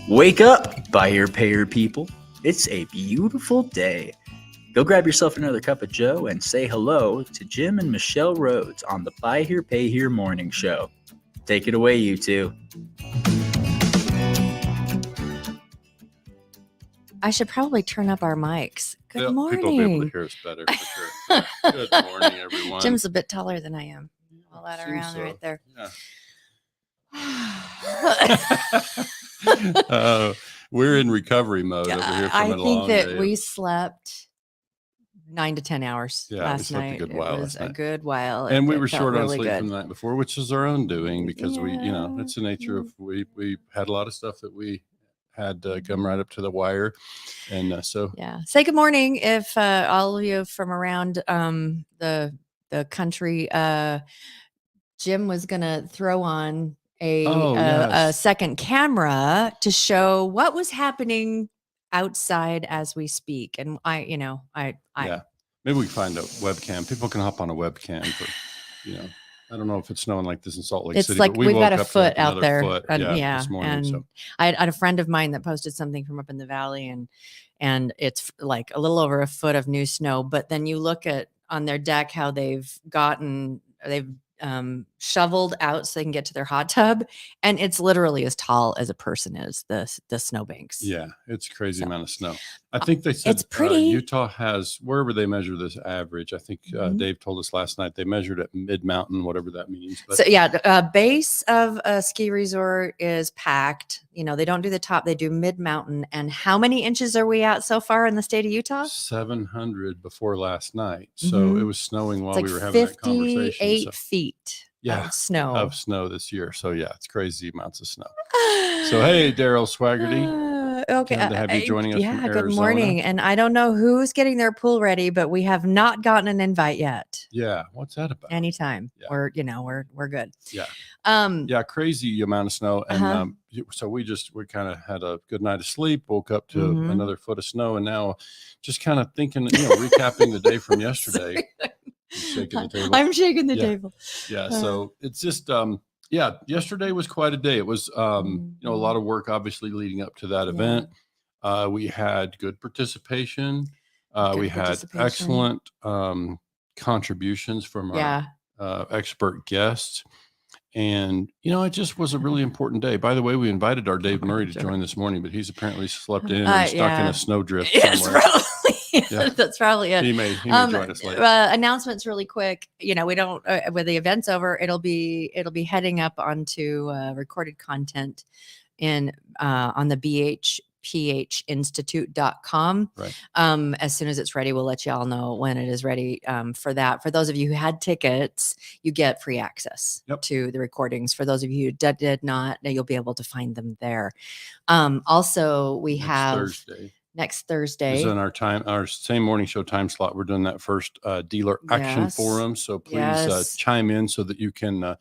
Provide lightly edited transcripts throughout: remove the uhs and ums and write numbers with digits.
Wake up, buyer payer people. It's a beautiful day. Go grab yourself another cup of joe and say hello to Jim and Michelle Rhoads on the Buy Here Pay Here Morning Show. Take it away, you two. I should probably turn up our mics. Good morning. People will be able to hear us better for sure. Good morning, everyone. Jim's a bit taller than I am. All that around so. right there. Yeah. We're in recovery mode over here from a long day. I think that we slept 9 to 10 hours last night. A good while. It was a good while. And we were short on sleep from the night before, which is our own doing because we, it's the nature of we had a lot of stuff that we had come right up to the wire. And say good morning if all of you from around the country. Jim was gonna throw on a second camera to show what was happening outside as we speak. And maybe we can find a webcam. People can hop on a webcam for, I don't know if it's snowing like this in Salt Lake City. It's like we've got a foot out there. This morning, and I had a friend of mine that posted something from up in the valley, and it's like a little over a foot of new snow. But then you look at on their deck how they've shoveled out so they can get to their hot tub, and it's literally as tall as a person is, the snowbanks. Yeah, it's a crazy amount of snow. I think they said it's pretty. Utah has, wherever they measure this average, I think Dave told us last night they measured at mid-mountain, whatever that means. But the base of a ski resort is packed. They don't do the top, they do mid-mountain. And how many inches are we at so far in the state of Utah? 700 before last night. So it was snowing while we were having that conversation. 58 feet of snow this year. So it's crazy amounts of snow. So hey, Daryl Swaggerty. Okay. Glad to have you joining us from Arizona. Good morning. And I don't know who's getting their pool ready, but we have not gotten an invite yet. Yeah. What's that about? Anytime. Yeah. We're good. Yeah. Crazy amount of snow. And so we kind of had a good night of sleep, woke up to another foot of snow, and now just kind of thinking, recapping the day from yesterday. I'm shaking the table. Yeah. So it's just yesterday was quite a day. It was a lot of work obviously leading up to that event. We had good participation. We had excellent contributions from our expert guests. And, it just was a really important day. By the way, we invited our Dave Murray to join this morning, but he's apparently slept in and stuck in a snowdrift somewhere. That's probably it. He may join us later. Announcements really quick. We don't, when the event's over, it'll be heading up onto recorded content on the BHPHinstitute.com. Right. As soon as it's ready, we'll let you all know when it is ready for that. For those of you who had tickets, you get free access to the recordings. For those of you who did not, you'll be able to find them there. Also, we have next Thursday is in our same morning show time slot. We're doing that first dealer action forum. So please chime in so that you can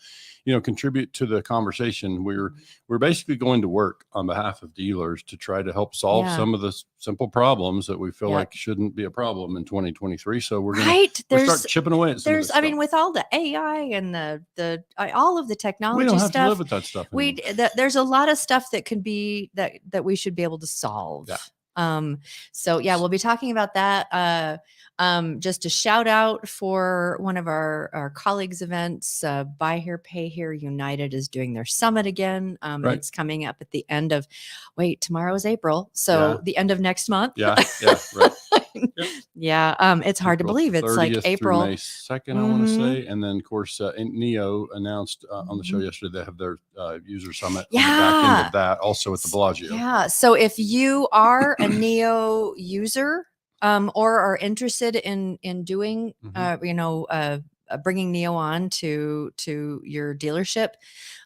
contribute to the conversation. We're basically going to work on behalf of dealers to try to help solve some of the simple problems that we feel like shouldn't be a problem in 2023. So we're going to start chipping away at some of this stuff. With all the AI and the all of the technology we don't have stuff, to live with that stuff anymore. There's a lot of stuff that could be that we should be able to solve. We'll be talking about that. Just a shout out for one of our colleagues events, Buy Here, Pay Here United is doing their summit again. It's coming up at the end of, tomorrow is April. So the end of next month. Right. It's hard to believe. It's like April May 2nd, I want to say. And then of course, NEO announced on the show yesterday, they have their user summit on the back end of that, also at the Bellagio. Yeah. So if you are a NEO user, or are interested in doing, bringing NEO on to your dealership,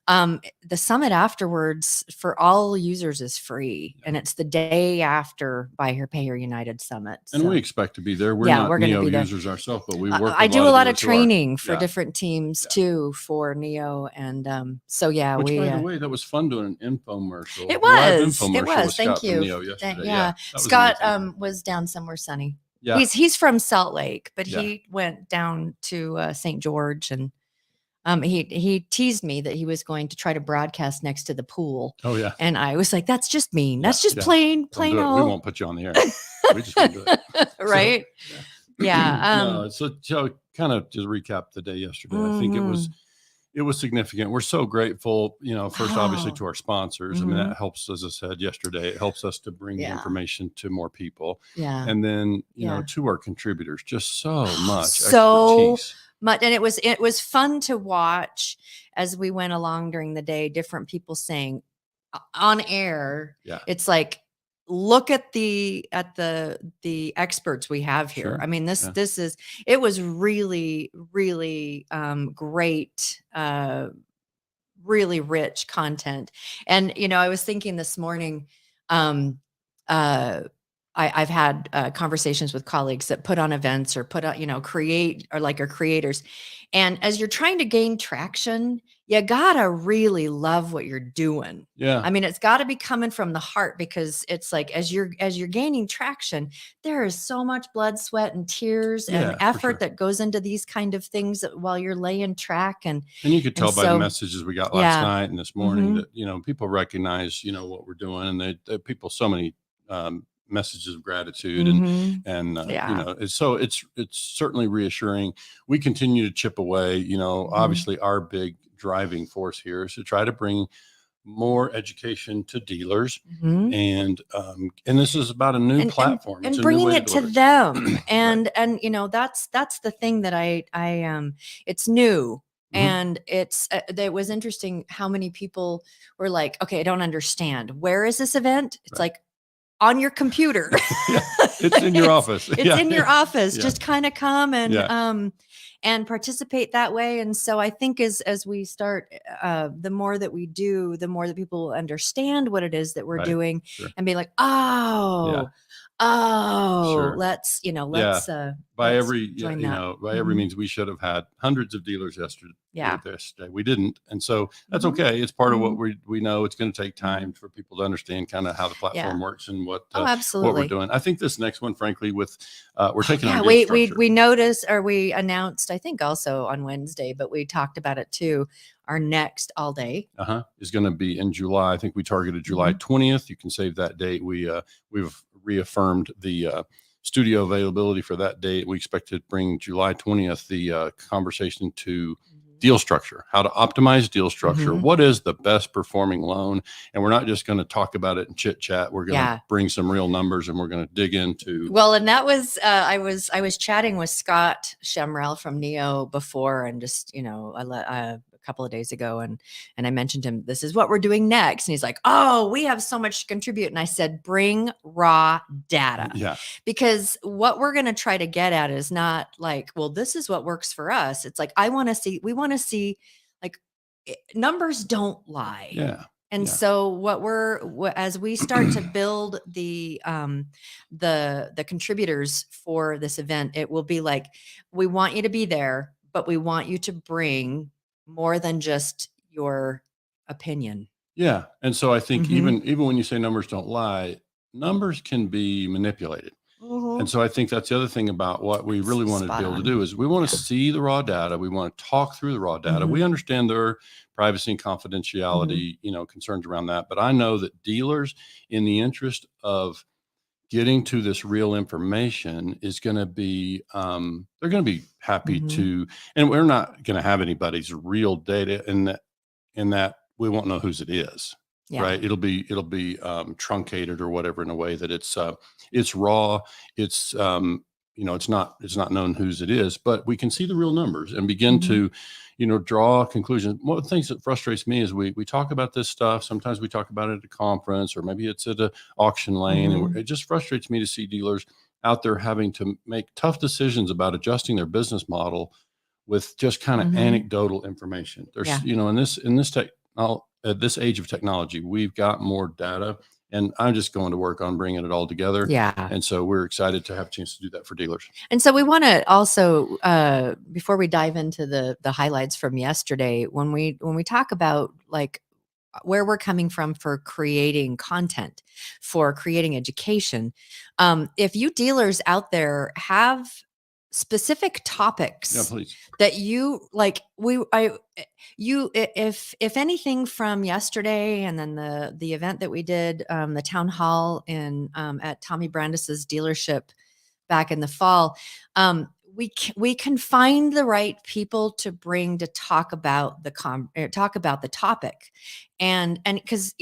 the summit afterwards for all users is free, and it's the day after Buy Here, Pay Here United Summit. And we expect to be there. We're not NEO users ourselves, but we work. I do a lot of training for different teams too for NEO, and by the way, that was fun doing an infomercial. It was. Thank you. Scott was down somewhere sunny. Yeah. He's from Salt Lake, but he went down to St. George and He teased me that he was going to try to broadcast next to the pool. Oh yeah. And I was like, that's just mean. That's just plain We old. won't put you on the air. We just won't do it. Right. So, yeah. No, so kind of just recap the day yesterday. I think it was significant. We're so grateful, first obviously to our sponsors. I mean, that helps, as I said yesterday, it helps us to bring the information to more people. Yeah. And then, to our contributors, just so much expertise. Much, and it was fun to watch as we went along during the day, different people saying on air. Yeah. It's like, look at the experts we have here. Sure. I mean, it was really, really great, really rich content. And, I was thinking this morning, I've had conversations with colleagues that put on events or put on, create or are creators. And as you're trying to gain traction, you gotta really love what you're doing. Yeah. I mean, it's got to be coming from the heart, because it's like, as you're gaining traction, there is so much blood, sweat, and tears and effort that goes into these kind of things while you're laying track. And you could tell by the messages we got last night and this morning that, people recognize, what we're doing, and they people, so many, messages of gratitude and so it's certainly reassuring. We continue to chip away, obviously our big driving force here is to try to bring more education to dealers and this is about a new platform and bringing it to them and that's the thing that I it's new. And it was interesting how many people were like, okay, I don't understand. Where is this event? It's like, on your computer. It's in your office. It's in your office. Just kind of come and participate that way. And so I think as we start, the more that we do, the more that people understand what it is that we're doing and be like, let's by every means, we should have had hundreds of dealers yesterday. We didn't, and so that's okay. It's part of what we know. It's going to take time for people to understand kind of how the platform works and what we're doing. I think this next one, frankly, with we're taking on we noticed, or we announced, I think also on Wednesday, but we talked about it too. Our next all day is going to be in July. I think we targeted July 20th. You can save that date. We've reaffirmed the studio availability for that date. We expect to bring July 20th the conversation to deal structure, how to optimize deal structure. What is the best performing loan? And we're not just going to talk about it and chit chat. We're going to bring some real numbers, and we're going to dig into. Well, and that was I was chatting with Scott Shamrell from Neo before, and just a couple of days ago, and I mentioned him, this is what we're doing next, and he's like, oh, we have so much to contribute. And I said, bring raw data, because what we're going to try to get at is not like, well, this is what works for us. It's like, we want to see like numbers don't lie. And so as we start to build the contributors for this event, it will be like, we want you to be there, but we want you to bring more than just your opinion. And so I think even when you say numbers don't lie, numbers can be manipulated. And so I think that's the other thing about what we really want to be able to do is we want to see the raw data. We want to talk through the raw data. We understand there are privacy and confidentiality, concerns around that. But I know that dealers, in the interest of getting to this real information, is going to be, they're going to be happy to, and we're not going to have anybody's real data in that we won't know whose it is, right? It'll be truncated or whatever in a way that it's raw. It's, it's not known whose it is, but we can see the real numbers and begin to, draw conclusions. One of the things that frustrates me is we talk about this stuff. Sometimes we talk about it at a conference, or maybe it's at an auction lane. And it just frustrates me to see dealers out there having to make tough decisions about adjusting their business model with just kind of anecdotal information. There's, at this age of technology, we've got more data, and I'm just going to work on bringing it all together. And so we're excited to have a chance to do that for dealers. And so we want to also, before we dive into the highlights from yesterday, when we talk about like where we're coming from for creating content, for creating education, if you dealers out there have specific topics please. that you like, if anything from yesterday, and then the event that we did, the town hall in, at Tommy Brandis's dealership back in the fall, we can find the right people to bring to talk about the topic, and because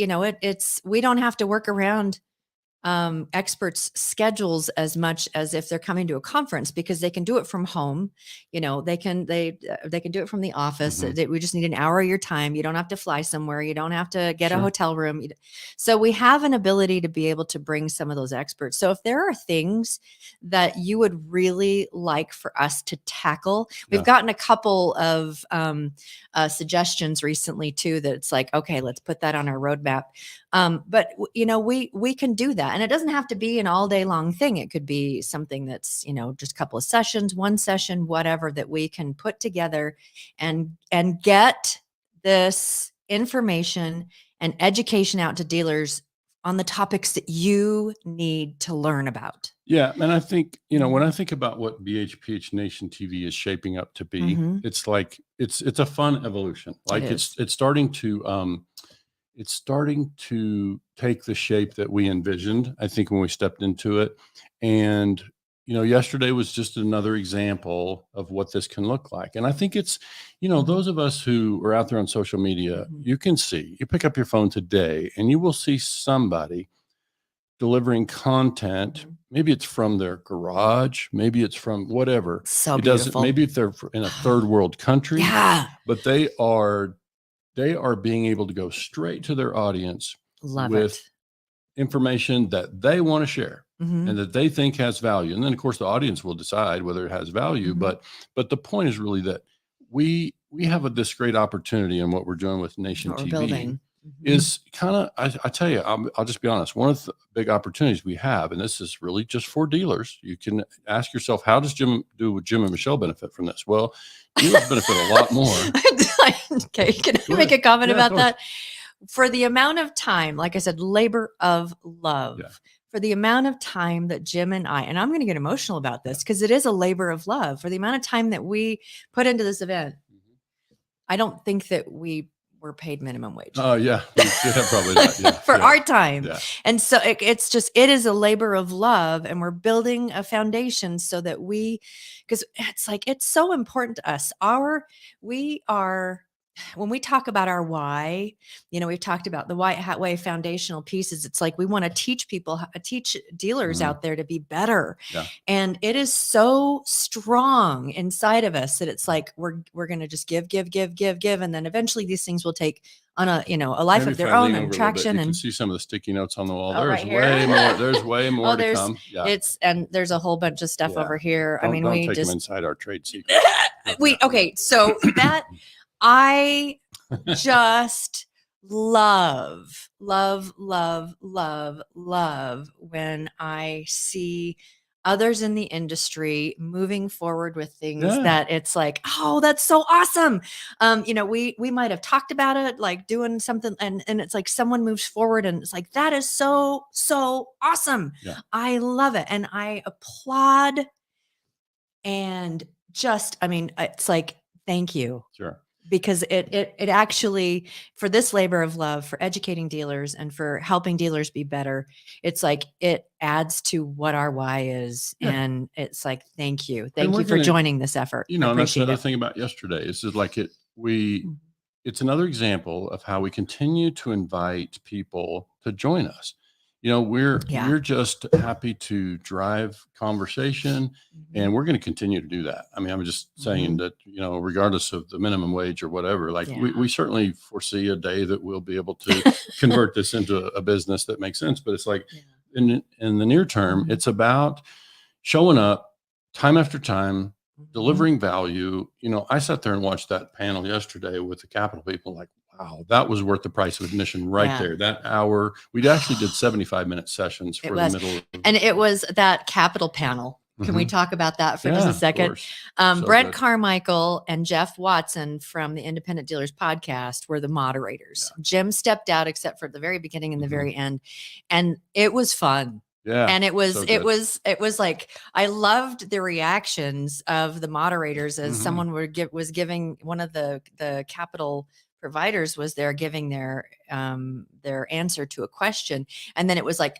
we don't have to work around experts' schedules as much as if they're coming to a conference, because they can do it from home. They can do it from the office. We just need an hour of your time. You don't have to fly somewhere. You don't have to get a hotel room. So we have an ability to be able to bring some of those experts. So if there are things that you would really like for us to tackle, we've gotten a couple of suggestions recently too, that it's like, okay, let's put that on our roadmap. But we can do that. And it doesn't have to be an all day long thing. It could be something that's, just a couple of sessions, one session, whatever, that we can put together and get this information and education out to dealers on the topics that you need to learn about. Yeah. And I think, when I think about what BHPH Nation TV is shaping up to be, it's like, it's a fun evolution. Like it's starting to take the shape that we envisioned, I think, when we stepped into it. And, yesterday was just another example of what this can look like. And I think it's, those of us who are out there on social media, you pick up your phone today and you will see somebody delivering content. Maybe it's from their garage, maybe it's from whatever. So beautiful. Maybe if they're in a third world country, but they are being able to go straight to their audience with information that they want to share and that they think has value. And then of course the audience will decide whether it has value. But the point is really that we have this great opportunity in what we're doing with Nation TV is kind of, I tell you, I'll just be honest. One of the big opportunities we have, and this is really just for dealers, you can ask yourself, how does Jim and Michelle benefit from this? Well, dealers benefit a lot more. Okay, can I make a comment about that? For the amount of time, like I said, labor of love. For the amount of time that Jim and I'm going to get emotional about this because it is a labor of love. For the amount of time that we put into this event, I don't think that we were paid minimum wage. Oh yeah, probably not. For our time. And so it is a labor of love, and we're building a foundation so that because it's like, it's so important to us. When we talk about our why, we've talked about the White Hat Way foundational pieces. It's like, we want to teach dealers out there to be better. And it is so strong inside of us that it's like, we're going to just give. And then eventually these things will take on a life of their own and traction. You can see some of the sticky notes on the wall. There's way more to come. And there's a whole bunch of stuff over here. Don't take them inside our trade secret. So that I just love when I see others in the industry moving forward with things that it's like, oh, that's so awesome. We might have talked about it, like doing something, and it's like someone moves forward and it's like, that is so awesome. I love it. And I applaud, and it's like, thank you. Sure. Because it actually, for this labor of love, for educating dealers and for helping dealers be better, it's like, it adds to what our why is. And it's like, thank you for joining this effort. And that's another thing about yesterday. It's just like it's another example of how we continue to invite people to join us. We're just happy to drive conversation, and we're going to continue to do that. I mean, I'm just saying that, regardless of the minimum wage or whatever, like we certainly foresee a day that we'll be able to convert this into a business that makes sense. But it's like in the near term, it's about showing up time after time, delivering value. I sat there and watched that panel yesterday with the Capital people, like, wow, that was worth the price of admission there. That hour, we actually did 75-minute sessions for the middle. And it was that Capital panel. Can we talk about that for just a second? Brent Carmichael and Jeff Watson from the Independent Dealers podcast were the moderators. Jim stepped out except for the very beginning and the very end. And it was fun. Yeah. And it was So like, I loved the reactions of the moderators as someone was giving, one of the capital providers was there giving their answer to a question. And then it was like,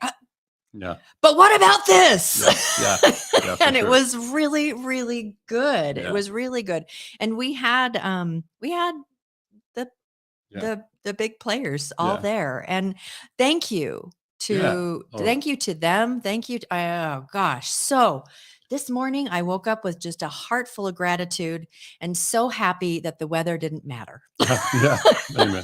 yeah. but what about this? Yeah. And it was really, really good. Yeah. It was really good. And we had the big players all there. And thank you to them. Thank you. Oh gosh. So this morning I woke up with just a heart full of gratitude and so happy that the weather didn't matter. Yeah. Amen.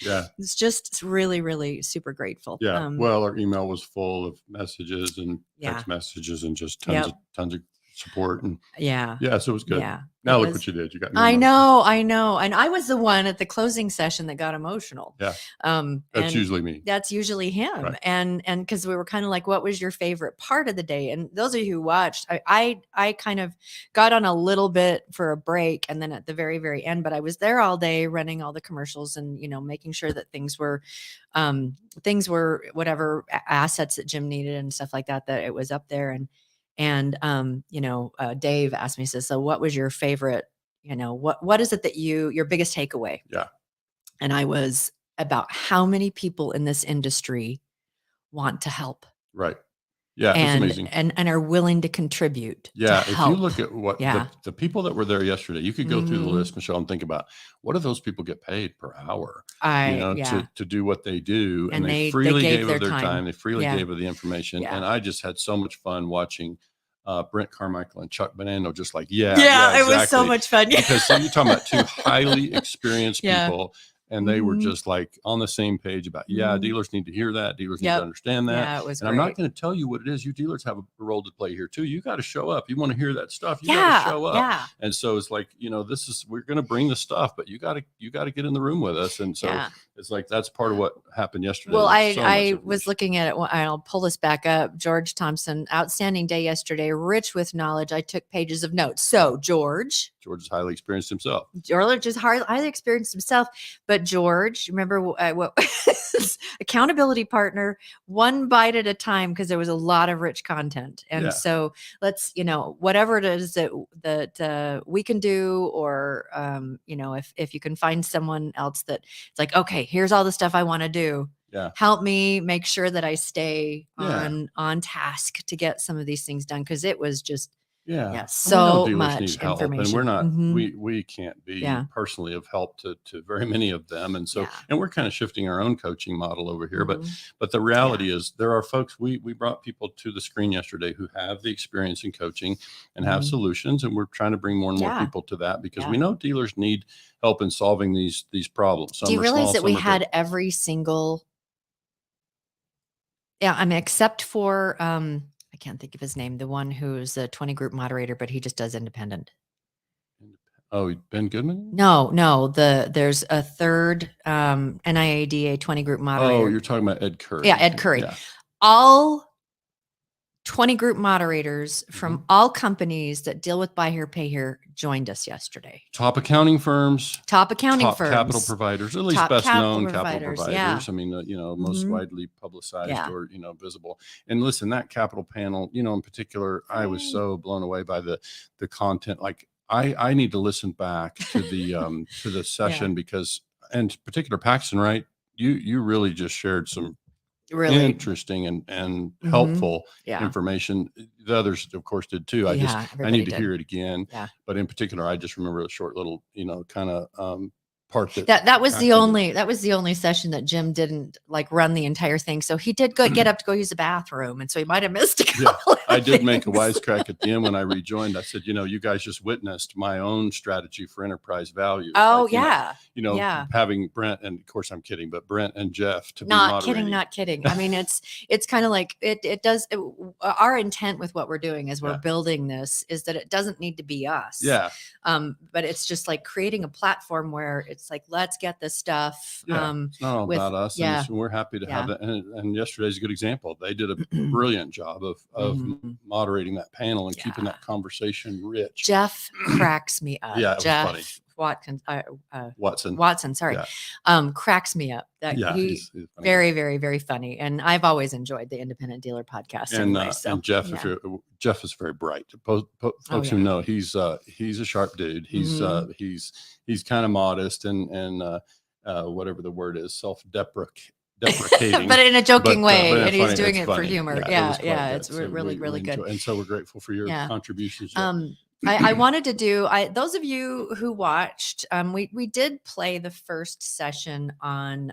Yeah. It's just really, really super grateful. Yeah. Well, our email was full of messages and text messages and just tons of support. And so it was good. Yeah. Now look what you did. You got me I emotional. know. And I was the one at the closing session that got emotional. Yeah. That's usually me. That's usually him. Right. And because we were kind of like, what was your favorite part of the day? And those of you who watched, I kind of got on a little bit for a break and then at the very, very end, but I was there all day running all the commercials and, making sure that things were whatever assets that Jim needed and stuff like that, that it was up there. And Dave asked me, says, so what was your favorite, what is it that your biggest takeaway? Yeah. And I was about how many people in this industry want to help. Right. Yeah. And, it's amazing. And are willing to contribute. Yeah. To if help. you look at what the people that were there yesterday, you could go through the list, Michelle, and think about what do those people get paid per hour, to do what they do. And they freely gave of their time. They freely gave of the information. Yeah. And I just had so much fun watching Brent Carmichael and Chuck Bonanno, just like, it was so much fun. Because you're talking about two highly experienced people. And they were just like on the same page about, dealers need to hear that. Dealers need to understand that. Yeah, it was and great. I'm not going to tell you what it is. You dealers have a role to play here too. You got to show up. You want to hear that stuff. You got to show up. Yeah. And so it's like, we're going to bring the stuff, but you got to get in the room with us. And so it's like, that's part of what happened yesterday. Well, I was looking at it. I'll pull this back up. George Thompson, outstanding day yesterday, rich with knowledge. I took pages of notes. So George is highly experienced himself. George is highly experienced himself, but George, remember what accountability partner, one bite at a time, because there was a lot of rich content. And so let's, whatever it is that we can do, or, if you can find someone else that it's like, okay, here's all the stuff I want to do. Yeah. Help me make sure that I stay on task to get some of these things done. Cause it was just, so much information. And we're not, we can't be personally of help to very many of them. And so, and we're kind of shifting our own coaching model over here. But the reality is there are folks, we brought people to the screen yesterday who have the experience in coaching and have solutions. And we're trying to bring more and more people to that, because we know dealers need help in solving these problems. Do you realize that we had every single, except for, I can't think of his name, the one who's a 20 group moderator, but he just does independent. Oh, Ben Goodman? No, there's a third NIADA 20 group moderator. Oh, you're talking about Ed Curry. Yeah, Ed Curry. Yeah. All 20 group moderators from all companies that deal with buy here, pay here joined us yesterday. Top accounting firms. Top capital providers, at least best known capital providers. Yeah. I mean, most widely publicized or, visible. And listen, that capital panel, in particular, I was so blown away by the content. Like I need to listen back to the session because, and in particular, Paxton Wright, you really just shared some really interesting and helpful information. The others, of course, did too. I need to hear it again. Yeah. But in particular, I just remember a short little, kind of part that was the only session that Jim didn't like run the entire thing. So he did get up to go use the bathroom, and so he might have missed a couple. I did make a wisecrack at the end when I rejoined. I said, you guys just witnessed my own strategy for enterprise value. Oh, having Brent, and of course I'm kidding, but Brent and Jeff to not kidding. I mean, it's kind of like our intent with what we're doing as we're building this is that it doesn't need to be us. Yeah. But it's just like creating a platform where it's like, let's get this stuff. It's not all about us. And we're happy to have that. And yesterday's a good example. They did a brilliant job of moderating that panel and keeping that conversation rich. Jeff cracks me up. Yeah, it was funny. Watkins, Watson. sorry, Yeah. cracks me up. That he's funny. very, very, very funny. And I've always enjoyed the Independent Dealer podcast. And Jeff, Jeff is very bright. Folks who know, he's a sharp dude. He's kind of modest and whatever the word is, self-deprecating, but in a joking way, but and he's funny. doing It's it funny. for humor. It's really, really good. And so we're grateful for your contributions. I wanted to do, those of you who watched, we did play the first session on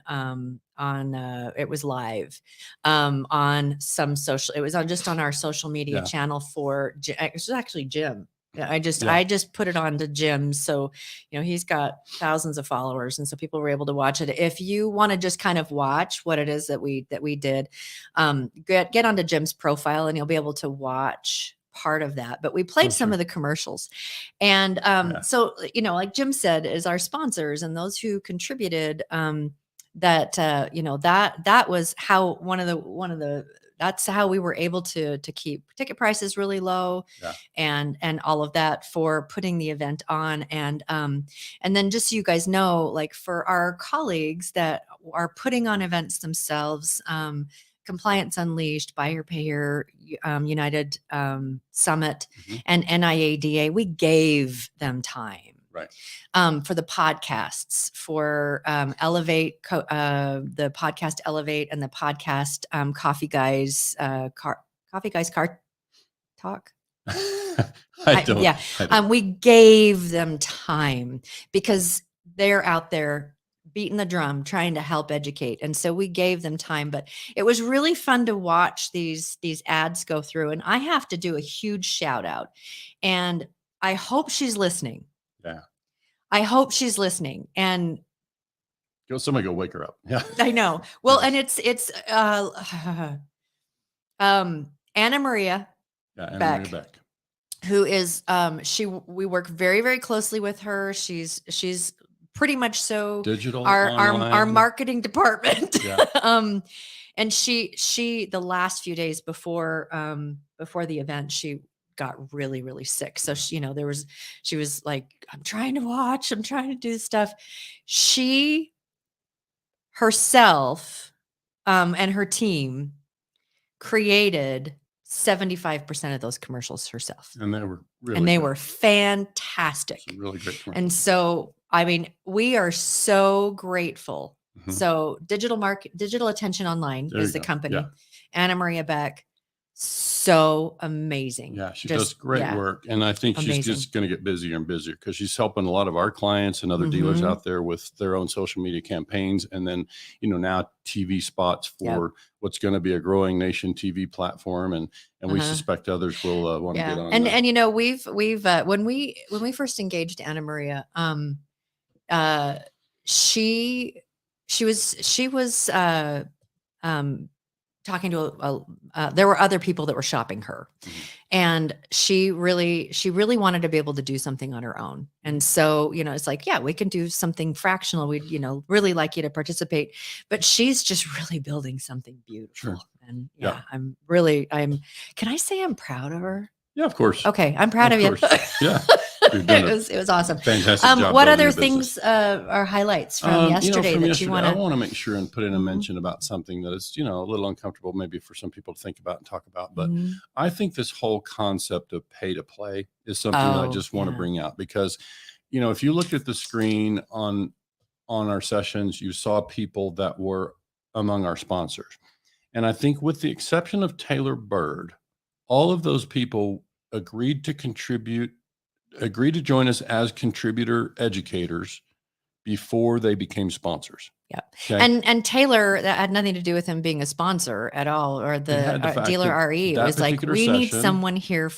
it was live, on some social, it was on our social media channel it was actually Jim. I just put it on to Jim. So, he's got thousands of followers. And so people were able to watch it. If you want to just kind of watch what it is that we did, get onto Jim's profile and you'll be able to watch part of that. But we played some of the commercials. And so, like Jim said, is our sponsors and those who contributed, that was how that's how we were able to keep ticket prices really low and all of that for putting the event on. And then just so you guys know, like for our colleagues that are putting on events themselves, Compliance Unleashed, Buy Here, Pay Here, United Summit, and NIADA, we gave them time. Right. For the podcasts, for Elevate, the podcast Elevate, and the podcast Coffee Guys, Coffee Guys Car Talk. I don't. We gave them time because they're out there beating the drum, trying to help educate. And so we gave them time, but it was really fun to watch these ads go through. And I have to do a huge shout out. And I hope she's listening. Yeah. I hope she's listening. And somebody go wake her up. Yeah. I know. Well, and it's Anna Maria Beck, who is we work very, very closely with her. She's pretty much so digital our marketing department. Yeah. And she the last few days before the event, she got really, really sick. So she was like, I'm trying to do this stuff. She herself and her team created 75% of those commercials herself. And they were fantastic. Really great commercials. And so, I mean, we are so grateful. So Digital Attention Online is the company. Yeah. Anna Maria Beck. So amazing. Yeah, she does great work. And I think she's just going to get busier and busier because she's helping a lot of our clients and other dealers out there with their own social media campaigns. And then, now TV spots for what's going to be a growing Nation TV platform. And we suspect others will want to get on. And we've when we first engaged Anna Maria, she was talking to there were other people that were shopping her, and she really wanted to be able to do something on her own. And so, it's like, we can do something fractional. We'd, really like you to participate, but she's just really building something beautiful. Sure. And can I say I'm proud of her? Yeah, of course. Okay. I'm proud of you. Yeah. It was awesome. Fantastic job. What other things are highlights from yesterday that you want to? I want to make sure and put in a mention about something that is, a little uncomfortable maybe for some people to think about and talk about. But I think this whole concept of pay to play is something that I just want to bring out because, if you looked at the screen on our sessions, you saw people that were among our sponsors. And I think with the exception of Taylor Bird, all of those people agreed to join us as contributor educators before they became sponsors. Yeah. Okay. And Taylor, that had nothing to do with him being a sponsor at all, or the dealer RE. It was like, we need someone here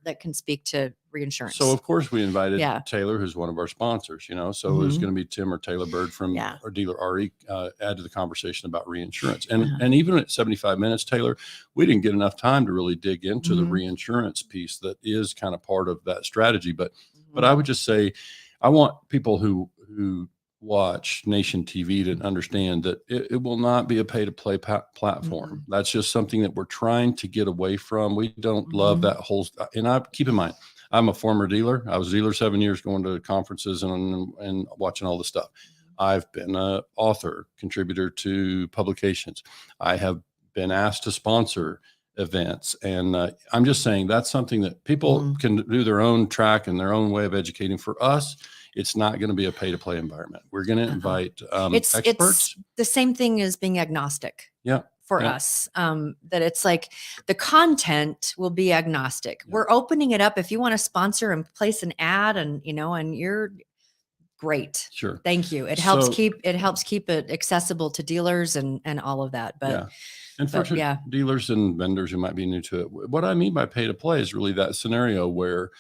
that can speak to reinsurance. So of course we invited Taylor, who's one of our sponsors, so it was going to be Tim or Taylor Bird from our dealer RE add to the conversation about reinsurance. And even at 75 minutes, Taylor, we didn't get enough time to really dig into the reinsurance piece that is kind of part of that strategy. But I would just say, I want people who watch Nation TV to understand that it will not be a pay-to-play platform. That's just something that we're trying to get away from. We don't love that whole. And keep in mind, I'm a former dealer. I was a dealer 7 years, going to conferences and watching all the stuff. I've been an author, contributor to publications. I have been asked to sponsor events. And I'm just saying that's something that people can do their own track and their own way of educating. For us, it's not going to be a pay-to-play environment. We're going to invite experts. It's the same thing as being agnostic. Yeah. For us, that it's like the content will be agnostic. We're opening it up. If you want to sponsor and place an ad, and and you're great. Sure. Thank you. It helps keep it accessible to dealers and all of that. But and for dealers and vendors who might be new to it, what I mean by pay to play is really that scenario where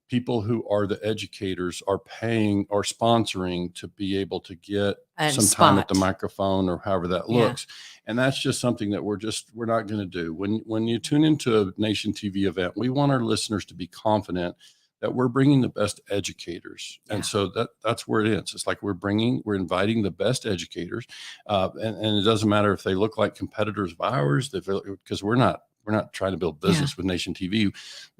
people who are the educators are paying or sponsoring to be able to get some time at the microphone or however that looks. And that's just something that we're not going to do. When you tune into a Nation TV event, we want our listeners to be confident that we're bringing the best educators. And so that's where it is. It's like we're inviting the best educators. And it doesn't matter if they look like competitors of ours, because we're not trying to build business with Nation TV.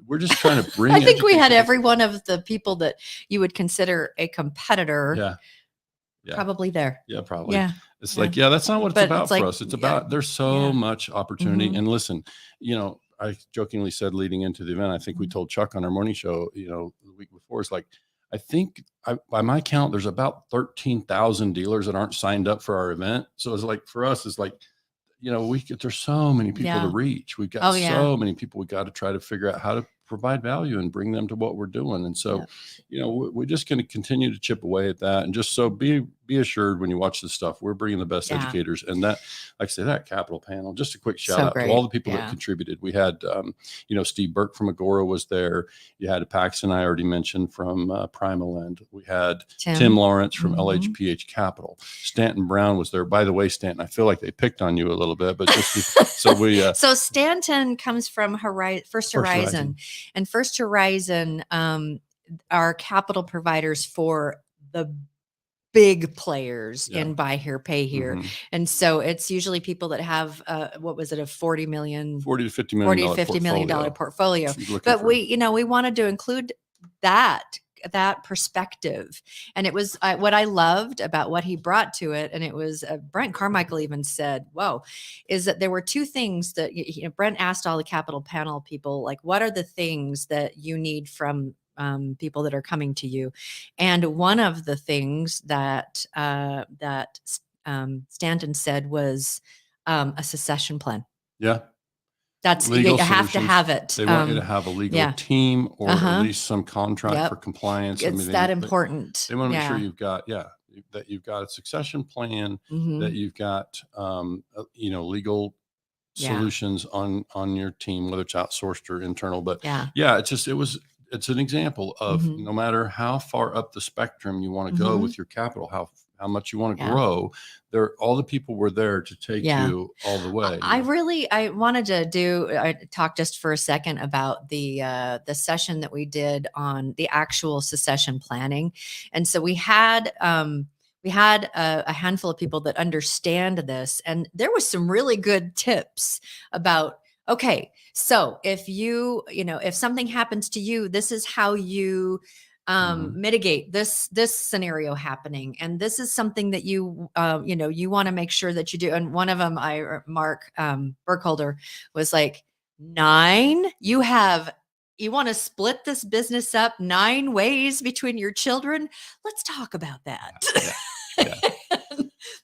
We're just trying to bring. I think we had every one of the people that you would consider a competitor. Probably there. Yeah, probably. Yeah. It's like, that's not what it's about for us. It's about, there's so much opportunity. And listen, I jokingly said leading into the event, I think we told Chuck on our morning show, the week before, it's like, I think by my count, there's about 13,000 dealers that aren't signed up for our event. So it's like, for us, it's like, there's so many people to reach. We've got so many people. We got to try to figure out how to provide value and bring them to what we're doing. And so, we're just going to continue to chip away at that. And just so be assured when you watch this stuff, we're bringing the best educators. And that, like I say, that capital panel, just a quick shout out to all the people that contributed. We had, Steve Burke from Agora was there. You had Paxton, I already mentioned, from Primal End. We had Tim Lawrence from LHPH Capital. Stanton Brown was there. By the way, Stanton, I feel like they picked on you a little bit, but just so Stanton comes from First Horizon. And First Horizon are capital providers for the big players in buy here, pay here. And so it's usually people that have, what was it, a $40 to $50 million portfolio. But we wanted to include that perspective. And it was what I loved about what he brought to it. And it was Brent Carmichael even said, whoa, is that there were two things that Brent asked all the capital panel people, like, what are the things that you need from people that are coming to you? And one of the things that Stanton said was a succession plan. Yeah. That's you have to have it. They want you to have a legal team or at least some contract for compliance. It's that important. They want to make sure you've got, that you've got a succession plan, that you've got, legal solutions on your team, whether it's outsourced or internal. But it's an example of no matter how far up the spectrum you want to go with your capital, how much you want to grow, all the people were there to take you all the way. I wanted to talk just for a second about the session that we did on the actual succession planning. And so we had a handful of people that understand this, and there was some really good tips about, okay, so if if something happens to you, this is how you mitigate this scenario happening. And this is something that you want to make sure that you do. And one of them, Mark Burkholder, was like, 9, you want to split this business up 9 ways between your children. Let's talk about that.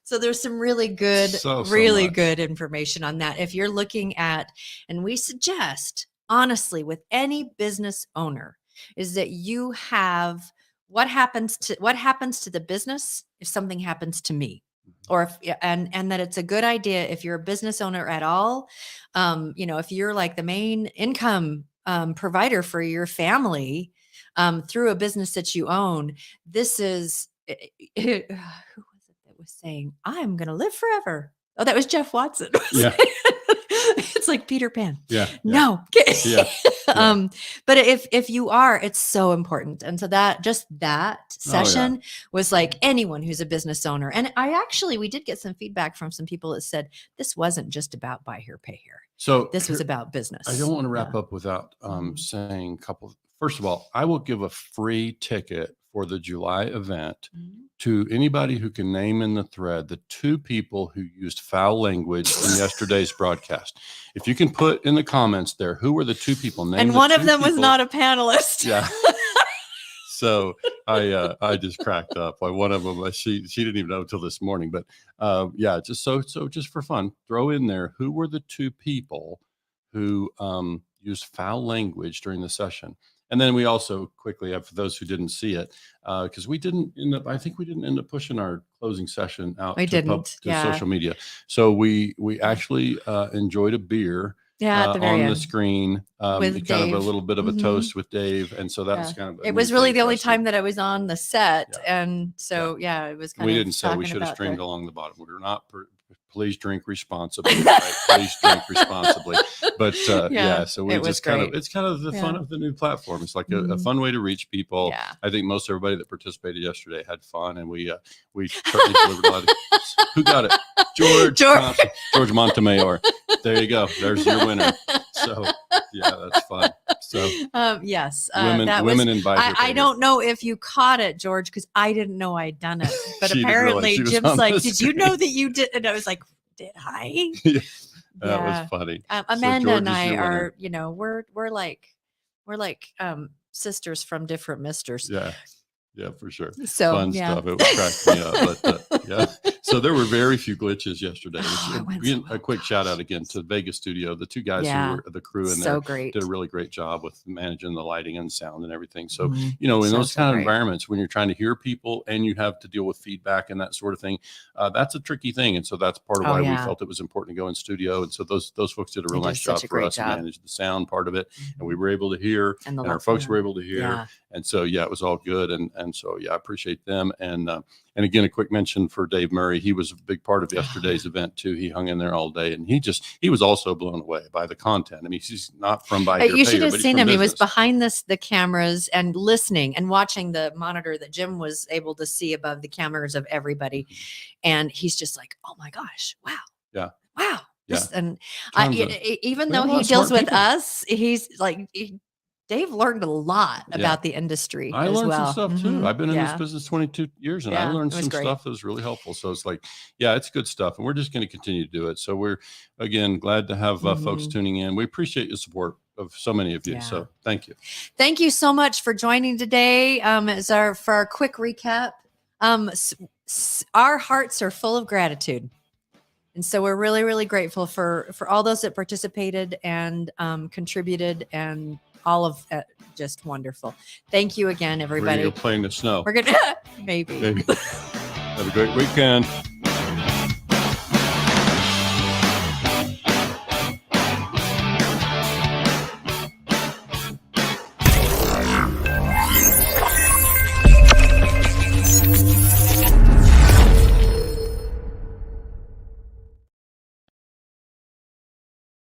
So there's some really good, good information on that. If you're looking at, and we suggest, honestly, with any business owner, is that you have what happens to the business if something happens to me, or and that it's a good idea if you're a business owner at all. If you're like the main income provider for your family through a business that you own, this is who was it that was saying, "I'm going to live forever"? Oh, that was Jeff Watson. Yeah. It's like Peter Pan. Yeah. No. Yeah. But if you are, it's so important. And so that session was like anyone who's a business owner. And we did get some feedback from some people that said this wasn't just about buy here, pay here. So this was about business. I don't want to wrap up without saying a couple First of all, I will give a free ticket for the July event to anybody who can name in the thread the 2 people who used foul language in yesterday's broadcast. If you can put in the comments there, who were the 2 people? Name and one of them was not a panelist. Yeah. So I just cracked up. Like one of them, she didn't even know until this morning. But yeah, just so just for fun, throw in there who were the 2 people who used foul language during the session. And then we also quickly have, for those who didn't see it, because we didn't end up, I think we didn't end up pushing our closing session out to social media. So we actually enjoyed a beer at the very on end. The screen, with kind Dave. of a little bit of a toast with Dave. And so that's kind of, it was really the only time that I was on the set. And so, it was kind of, we didn't say we should have streamed along the bottom. We're not, please drink responsibly. Right? Please drink responsibly. But so we just it's kind of the fun of the new platform. It's like a fun way to reach people. Yeah. I think most everybody that participated yesterday had fun, and we certainly delivered a lot of, who got it? George Montemayor. There you go. There's your winner. So that's fun. So yes, women invite. I don't know if you caught it, George, because I didn't know I'd done it. But apparently Jim's like, "Did you know that you did?" And I was like, "Did I?" That was funny. Amanda and I are, we're like sisters from different misters. Yeah, for sure. So fun stuff. It cracked me up. But so there were very few glitches yesterday. A quick shout out again to Vegas Studio, the 2 guys who were the crew in there did a really great job with managing the lighting and sound and everything. So in those kind of environments, when you're trying to hear people and you have to deal with feedback and that sort of thing, that's a tricky thing. And so that's part of why we felt it was important to go in studio. And so those folks did a real nice job for us to manage the sound part of it, and we were able to hear, and our folks were able to hear, and so it was all good. And so I appreciate them. And again, a quick mention for Dave Murray. He was a big part of yesterday's event too. He hung in there all day, and he was also blown away by the content. I mean, he's not from by here. You should have seen him. He was behind the cameras and listening and watching the monitor that Jim was able to see above the cameras of everybody. And he's just like, "Oh my gosh, wow, wow." And even though he deals with us, he's like. Dave learned a lot about the industry. I learned some stuff too. I've been in this business 22 years, and I learned some stuff that was really helpful. So it's like, it's good stuff, and we're just going to continue to do it. So we're again glad to have folks tuning in. We appreciate your support of so many of you. So thank you. Thank you so much for joining today. For our quick recap, our hearts are full of gratitude. And so we're really, really grateful for all those that participated and contributed, and all of it, just wonderful. Thank you again, everybody. We're going to go play in the snow. We're going to maybe. Have a great weekend.